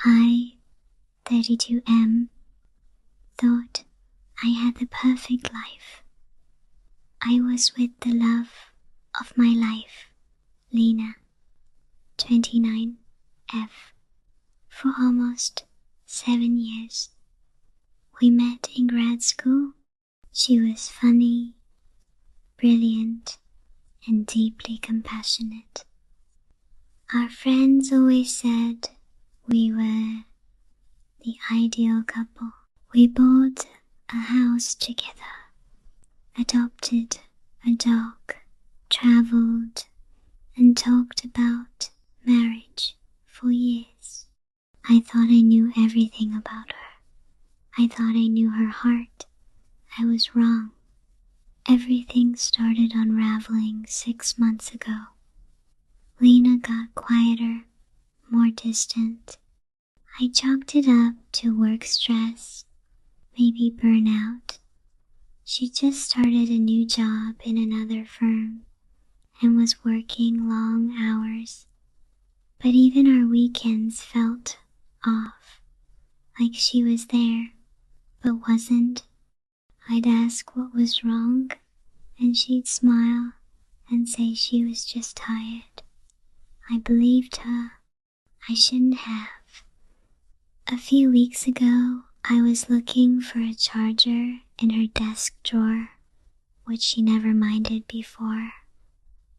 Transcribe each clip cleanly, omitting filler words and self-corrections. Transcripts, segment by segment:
I, 32M, thought I had the perfect life. I was with the love of my life, Lena, 29F, for almost 7 years. We met in grad school. She was funny, brilliant, and deeply compassionate. Our friends always said we were the ideal couple. We bought a house together, adopted a dog, traveled, and talked about marriage for years. I thought I knew everything about her. I thought I knew her heart. I was wrong. Everything started unraveling 6 months ago. Lena got quieter, more distant. I chalked it up to work stress, maybe burnout. She just started a new job in another firm and was working long hours. But even our weekends felt off, like she was there, but wasn't. I'd ask what was wrong, and she'd smile and say she was just tired. I believed her. I shouldn't have. A few weeks ago, I was looking for a charger in her desk drawer, which she never minded before,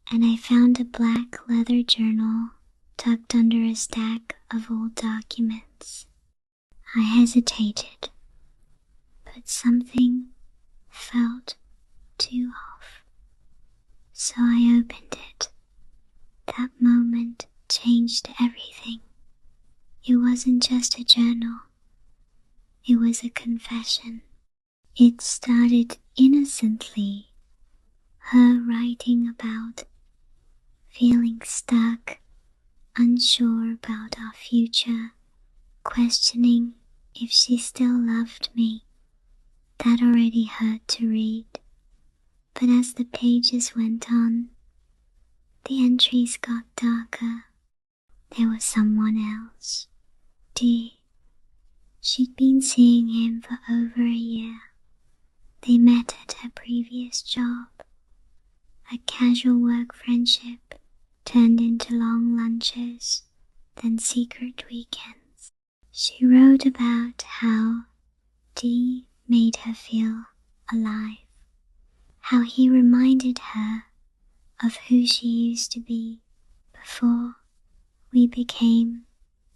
and I found a black leather journal tucked under a stack of old documents. I hesitated, but something felt too off, so I opened it. That moment changed everything. It wasn't just a journal, it was a confession. It started innocently, her writing about feeling stuck, unsure about our future, questioning if she still loved me. That already hurt to read, but as the pages went on, the entries got darker. There was someone else, D. She'd been seeing him for over a year. They met at her previous job. A casual work friendship turned into long lunches, then secret weekends. She wrote about how D made her feel alive, how he reminded her of who she used to be before we became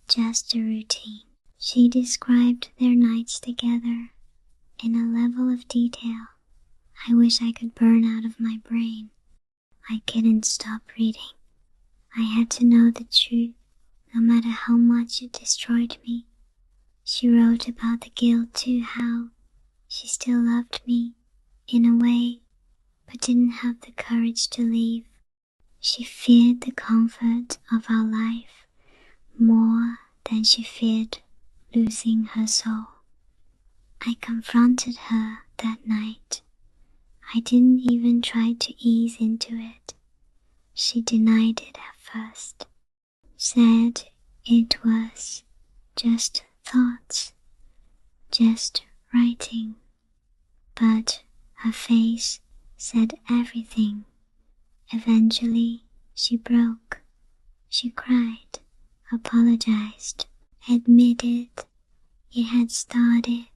just a routine. She described their nights together in a level of detail I wish I could burn out of my brain. I couldn't stop reading. I had to know the truth, no matter how much it destroyed me. She wrote about the guilt too, how she still loved me in a way, but didn't have the courage to leave. She feared the comfort of our life more than she feared losing her soul. I confronted her that night. I didn't even try to ease into it. She denied it at first, said it was just thoughts, just writing, but her face said everything. Eventually, she broke. She cried, apologized, admitted it had started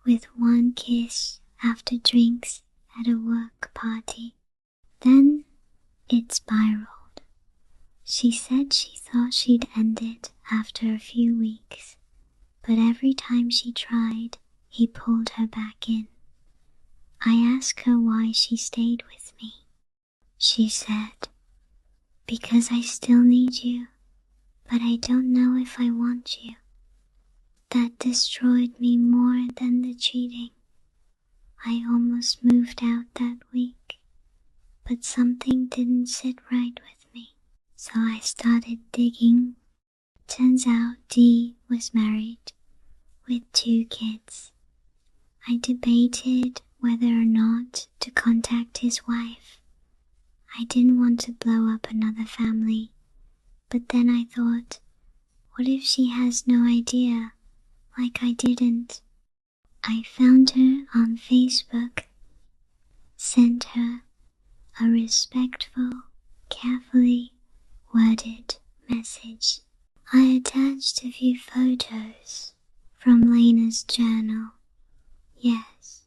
with one kiss after drinks at a work party. Then it spiraled. She said she thought she'd end it after a few weeks, but every time she tried, he pulled her back in. I asked her why she stayed with me. She said, "Because I still need you, but I don't know if I want you." That destroyed me more than the cheating. I almost moved out that week, but something didn't sit right with me, so I started digging. Turns out D was married with 2 kids. I debated whether or not to contact his wife. I didn't want to blow up another family, but then I thought, What if she has no idea, like I didn't? I found her on Facebook, sent her a respectful, carefully worded message. I attached a few photos from Lena's journal. Yes,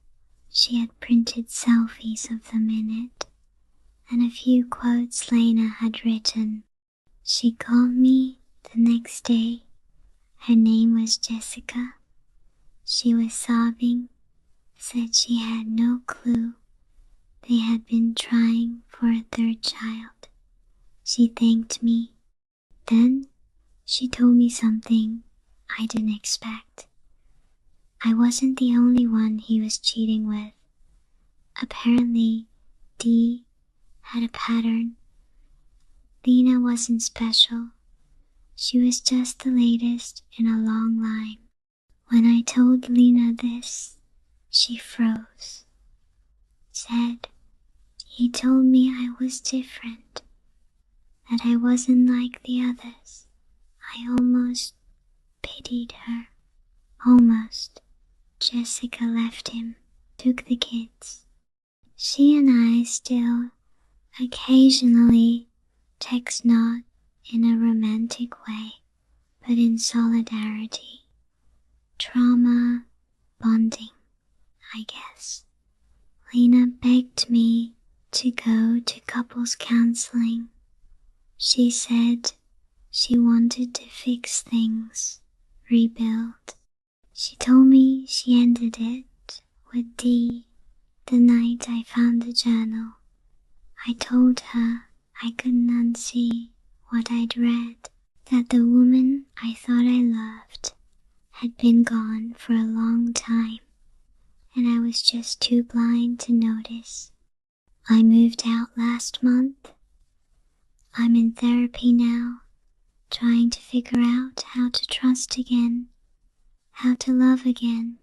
she had printed selfies of them in it, and a few quotes Lena had written. She called me the next day. Her name was Jessica. She was sobbing, said she had no clue they had been trying for a third child. She thanked me. Then she told me something I didn't expect. I wasn't the only one he was cheating with. Apparently, Dee had a pattern. Lena wasn't special. She was just the latest in a long line. When I told Lena this, she froze. Said, he told me I was different, that I wasn't like the others. I almost pitied her. Almost. Jessica left him, took the kids. She and I still occasionally text, not in a romantic way, but in solidarity. Trauma bonding, I guess. Lena begged me to go to couples counseling. She said she wanted to fix things, rebuild. She told me she ended it with Dee the night I found the journal. I told her I couldn't unsee what I'd read, that the woman I thought I loved had been gone for a long time, and I was just too blind to notice. I moved out last month. I'm in therapy now, trying to figure out how to trust again, how to love again,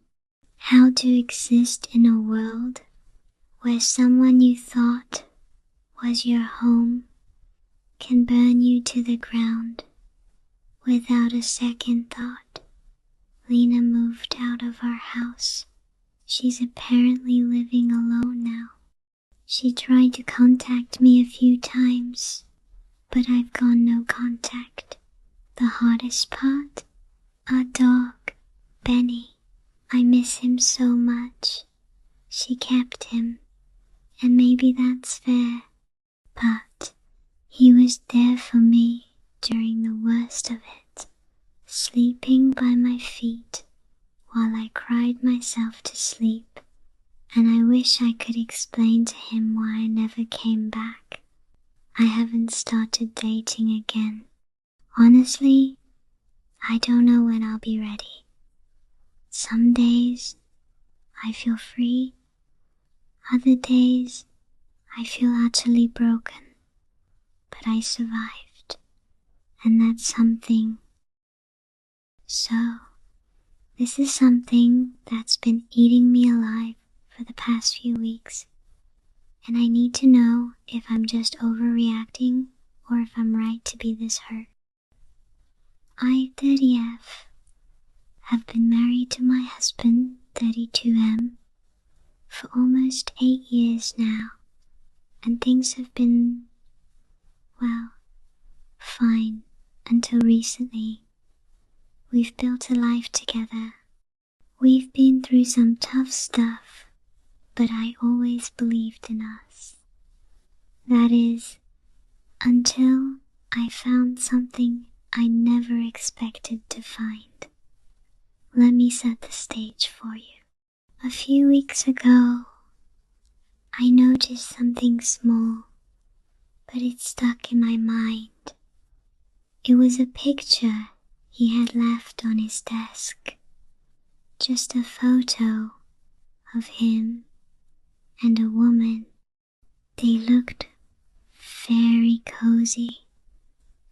how to exist in a world where someone you thought was your home can burn you to the ground without a second thought. Lena moved out of our house. She's apparently living alone now. She tried to contact me a few times, but I've got no contact. The hardest part? Our dog, Benny. I miss him so much. She kept him, and maybe that's fair, but he was there for me during the worst of it, sleeping by my feet while I cried myself to sleep, and I wish I could explain to him why I never came back. I haven't started dating again. Honestly, I don't know when I'll be ready. Some days I feel free, other days I feel utterly broken, but I survived, and that's something. So, this is something that's been eating me alive for the past few weeks, and I need to know if I'm just overreacting or if I'm right to be this hurt. I, 30F, have been married to my husband, 32M, for almost 8 years now, and things have been, well, fine until recently. We've built a life together. We've been through some tough stuff, but I always believed in us. That is, until I found something I never expected to find. Let me set the stage for you. A few weeks ago, I noticed something small, but it stuck in my mind. It was a picture he had left on his desk. Just a photo of him and a woman. They looked very cozy,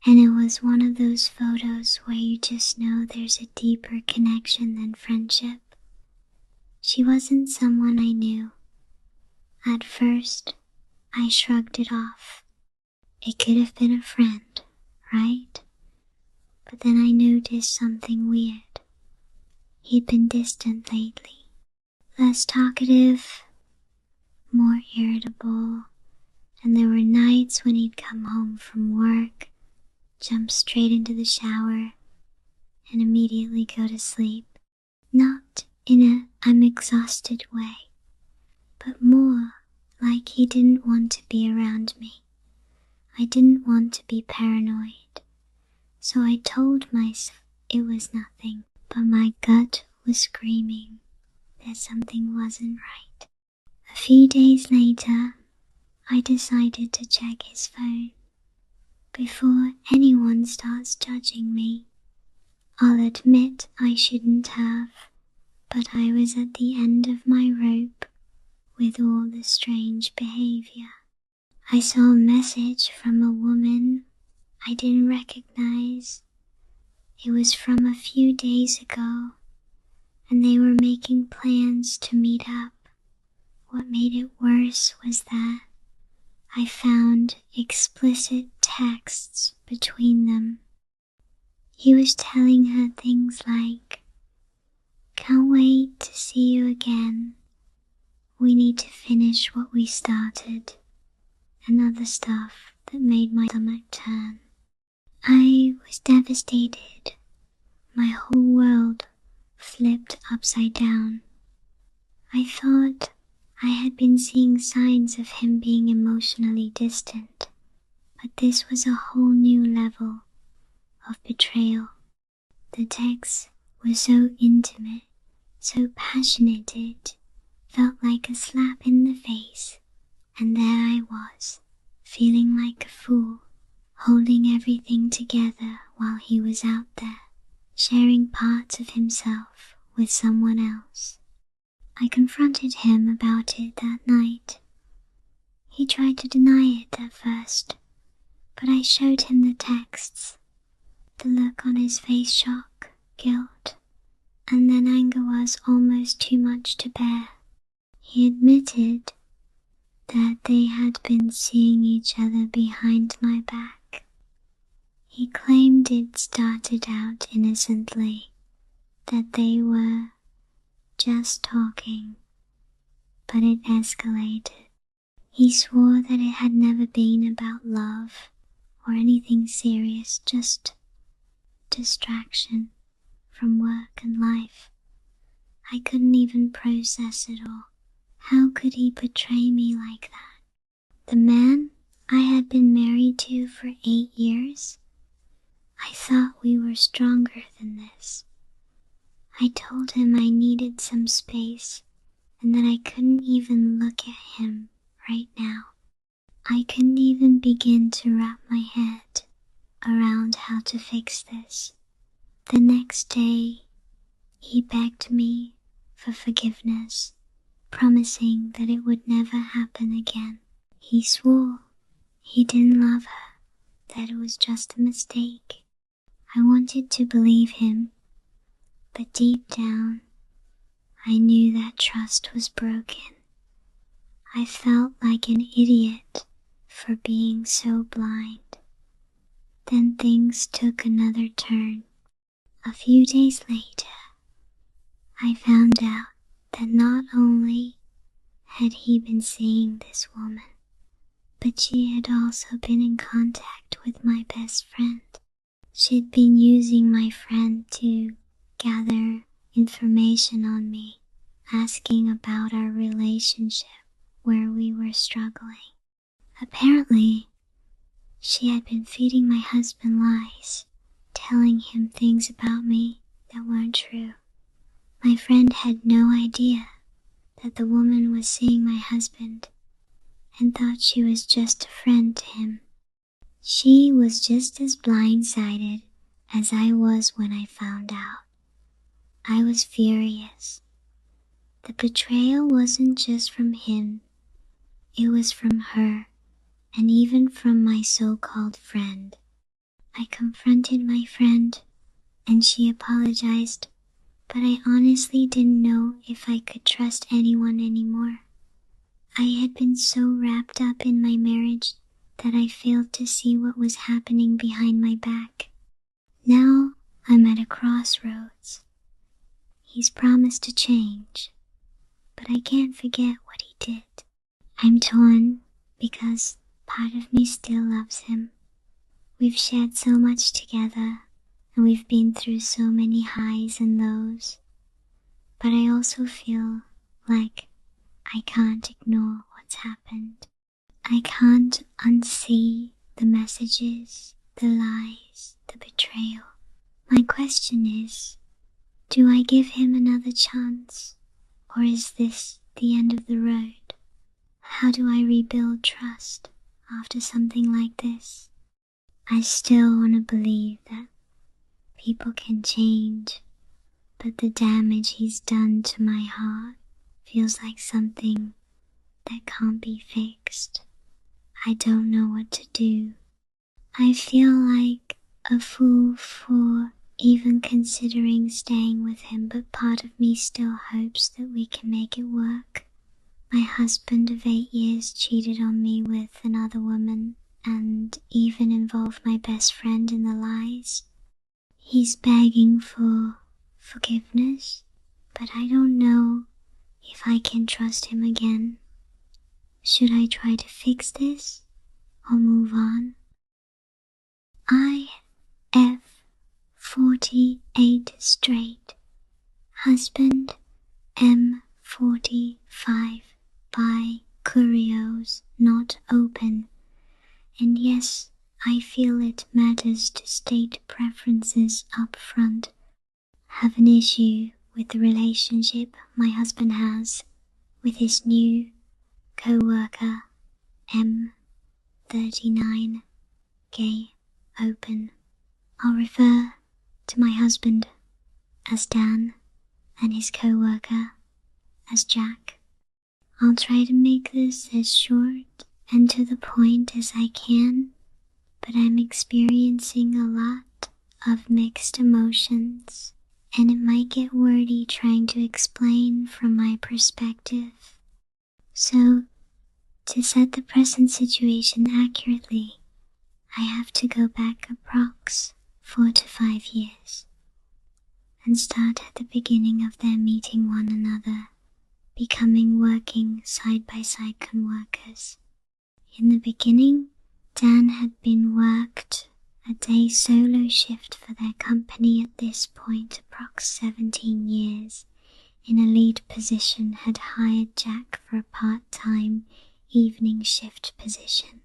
and it was one of those photos where you just know there's a deeper connection than friendship. She wasn't someone I knew. At first, I shrugged it off. It could have been a friend, right? But then I noticed something weird. He'd been distant lately, less talkative, more irritable, and there were nights when he'd come home from work, jump straight into the shower, and immediately go to sleep. Not in a "I'm exhausted" way, but more like he didn't want to be around me. I didn't want to be paranoid, so I told myself it was nothing, but my gut was screaming that something wasn't right. A few days later, I decided to check his phone before anyone starts judging me. I'll admit I shouldn't have, but I was at the end of my rope with all the strange behavior. I saw a message from a woman I didn't recognize. It was from a few days ago, and they were making plans to meet up. What made it worse was that I found explicit texts between them. He was telling her things like, "Can't wait to see you again. We need to finish what we started," and other stuff that made my stomach turn. I was devastated. My whole world flipped upside down. I thought I had been seeing signs of him being emotionally distant, but this was a whole new level of betrayal. The texts were so intimate, so passionate, it felt like a slap in the face. And there I was, feeling like a fool, holding everything together while he was out there, sharing parts of himself with someone else. I confronted him about it that night. He tried to deny it at first, but I showed him the texts. The look on his face, shock, guilt, and then anger was almost too much to bear. He admitted that they had been seeing each other behind my back. He claimed it started out innocently, that they were just talking, but it escalated. He swore that it had never been about love or anything serious, just distraction from work and life. I couldn't even process it all. How could he betray me like that? The man I had been married to for 8 years? I thought we were stronger than this. I told him I needed some space and that I couldn't even look at him right now. I couldn't even begin to wrap my head around how to fix this. The next day, he begged me for forgiveness, promising that it would never happen again. He swore he didn't love her, that it was just a mistake. I wanted to believe him, but deep down, I knew that trust was broken. I felt like an idiot for being so blind. Then things took another turn. A few days later, I found out that not only had he been seeing this woman, but she had also been in contact with my best friend. She'd been using my friend to gather information on me, asking about our relationship where we were struggling. Apparently, she had been feeding my husband lies, telling him things about me that weren't true. My friend had no idea that the woman was seeing my husband and thought she was just a friend to him. She was just as blindsided as I was when I found out. I was furious. The betrayal wasn't just from him, it was from her, and even from my so-called friend. I confronted my friend, and she apologized, but I honestly didn't know if I could trust anyone anymore. I had been so wrapped up in my marriage that I failed to see what was happening behind my back. Now I'm at a crossroads. He's promised to change, but I can't forget what he did. I'm torn because part of me still loves him. We've shared so much together, and we've been through so many highs and lows. But I also feel like I can't ignore what's happened. I can't unsee the messages, the lies, the betrayal. My question is, do I give him another chance, or is this the end of the road? How do I rebuild trust after something like this? I still want to believe that people can change, but the damage he's done to my heart feels like something that can't be fixed. I don't know what to do. I feel like a fool for even considering staying with him, but part of me still hopes that we can make it work. My husband of 8 years cheated on me with another woman and even involved my best friend in the lies. He's begging for forgiveness, but I don't know if I can trust him again. Should I try to fix this or move on? IF 48 straight. Husband M45 by curios not open. And yes, I feel it matters to state preferences up front. Have an issue with the relationship my husband has with his new co-worker M39 gay open. I'll refer to my husband as Dan and his co-worker as Jack. I'll try to make this as short and to the point as I can, but I'm experiencing a lot of mixed emotions, and it might get wordy trying to explain from my perspective. So, to set the present situation accurately, I have to go back approx 4 to 5 years and start at the beginning of their meeting one another, becoming working side-by-side co-workers. In the beginning, Dan had been worked a day solo shift for their company at this point, approx 17 years. In a lead position, had hired Jack for a part-time evening shift position.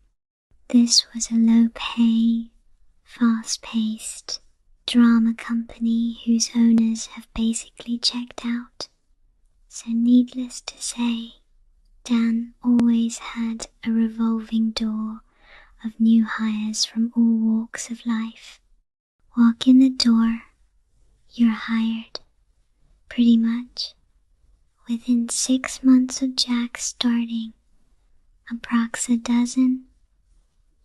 This was a low-pay, fast-paced drama company whose owners have basically checked out. So needless to say, Dan always had a revolving door of new hires from all walks of life. Walk in the door, you're hired, pretty much. Within 6 months of Jack starting, approx a dozen,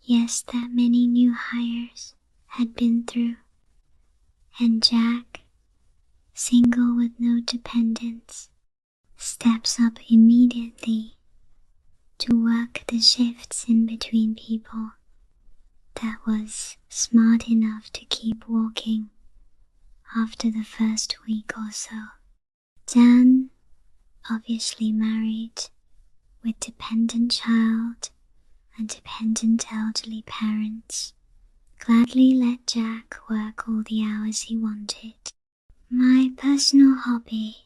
yes, that many new hires had been through, and Jack, single with no dependents, steps up immediately to work the shifts in between people that was smart enough to keep walking after the first week or so. Dan, obviously married, with dependent child and dependent elderly parents, gladly let Jack work all the hours he wanted. My personal hobby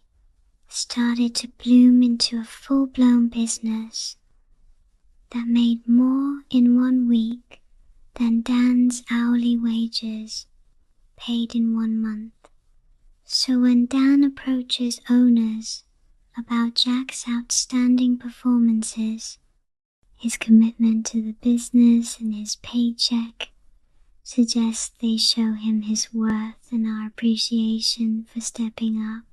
started to bloom into a full-blown business that made more in 1 week than Dan's hourly wages paid in 1 month. So when Dan approaches owners about Jack's outstanding performances, his commitment to the business and his paycheck suggests they show him his worth and our appreciation for stepping up.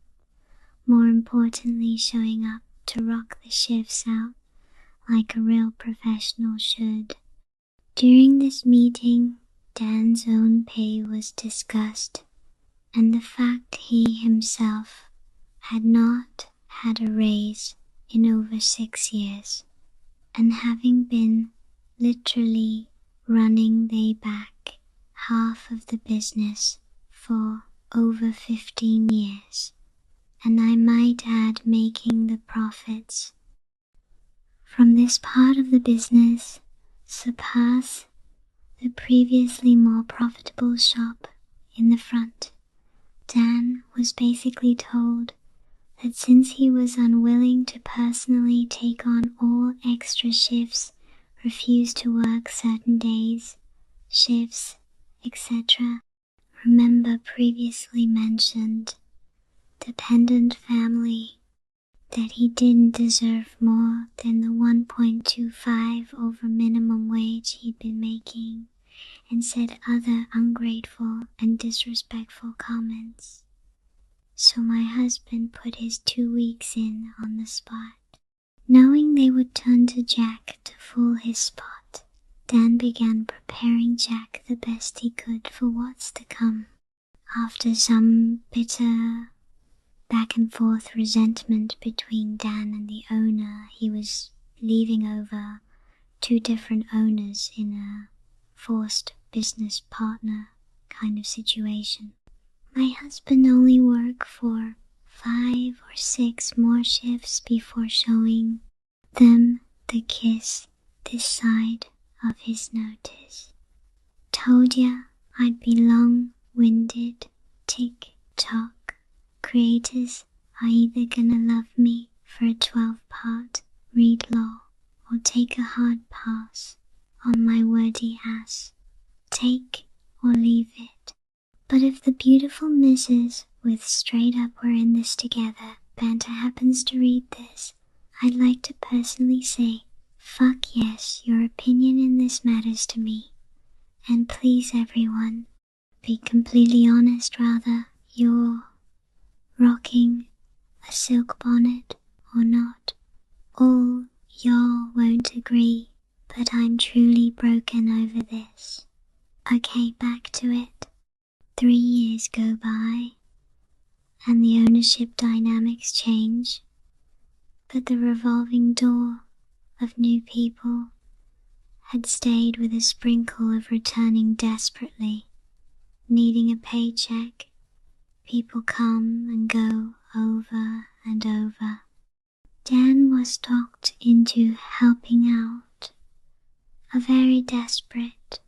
More importantly, showing up to rock the shifts out like a real professional should. During this meeting, Dan's own pay was discussed, and the fact he himself had not had a raise in over 6 years, and having been literally running they back half of the business for over 15 years, and I might add making the profits from this part of the business surpass the previously more profitable shop in the front. Dan was basically told that since he was unwilling to personally take on all extra shifts, refused to work certain days, shifts, etc. Remember previously mentioned dependent family, that he didn't deserve more than the 1.25 over minimum wage he'd been making, and said other ungrateful and disrespectful comments. So my husband put his 2 weeks in on the spot. Knowing they would turn to Jack to fool his spot, Dan began preparing Jack the best he could for what's to come. After some bitter back and forth resentment between Dan and the owner, he was leaving over 2 different owners in a forced business partner kind of situation. My husband only worked for 5 or 6 more shifts before showing them the kiss this side of his notice. Told ya I'd be long-winded. Tick-tock. Creators are either gonna love me for a 12-part read law or take a hard pass on my wordy ass. Take or leave it. But if the beautiful Mrs. with Straight Up We're in this together banter happens to read this, I'd like to personally say, fuck yes, your opinion in this matters to me. And please everyone, be completely honest rather, you're rocking a silk bonnet or not. All y'all won't agree, but I'm truly broken over this. Okay, back to it. 3 years go by, and the ownership dynamics change, but the revolving door of new people had stayed with a sprinkle of returning desperately, needing a paycheck. People come and go over and over. Dan was talked into helping out, a very desperate,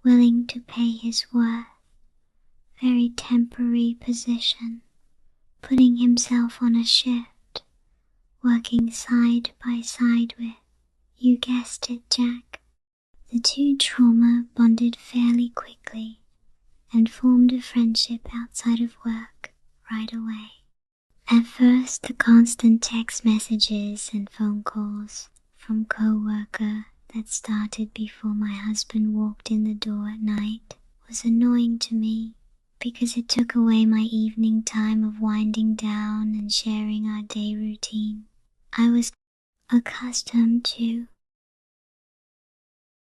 willing to pay his worth, very temporary position, putting himself on a shift, working side by side with, you guessed it, Jack. The 2 trauma bonded fairly quickly and formed a friendship outside of work right away. At first, the constant text messages and phone calls from co-worker that started before my husband walked in the door at night was annoying to me, because it took away my evening time of winding down and sharing our day routine. I was accustomed to